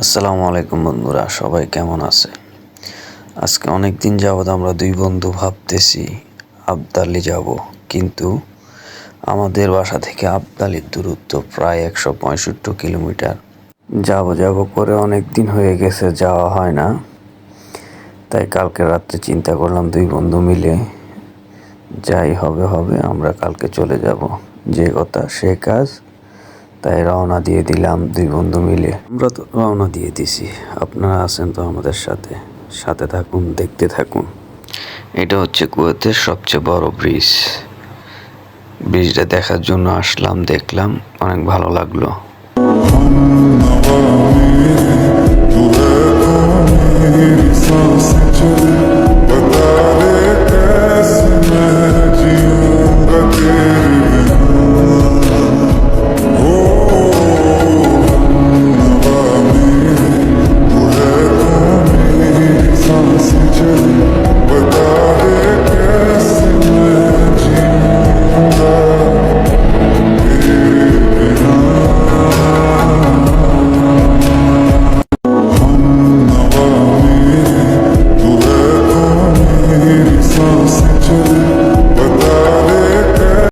আসসালামু আলাইকুম বন্ধুরা, সবাই কেমন আছে? আজকে অনেক দিন যাবৎ আমরা দুই বন্ধু ভাবতেছি আবদালি যাব, কিন্তু আমাদের বাসা থেকে আবদালির দূরত্ব প্রায় 165 কিলোমিটার। যাব করে অনেক দিন হয়ে গেছে, যাওয়া হয় না। তাই কালকে রাত্রে চিন্তা করলাম দুই বন্ধু মিলে যাই হবে হবে, আমরা কালকে চলে যাব, যে কথা সে কাজ। তাই রওনা দিয়ে দিলাম দুই বন্ধু মিলে। আমরা তো রওনা দিয়ে দিছি, আপনারা আছেন তো আমাদের সাথে। সাথে থাকুন, দেখতে থাকুন। এটা হচ্ছে কুয়েতের সবচেয়ে বড় ব্রিজ। ব্রিজটা দেখার জন্য আসলাম, দেখলাম, অনেক ভালো লাগলো।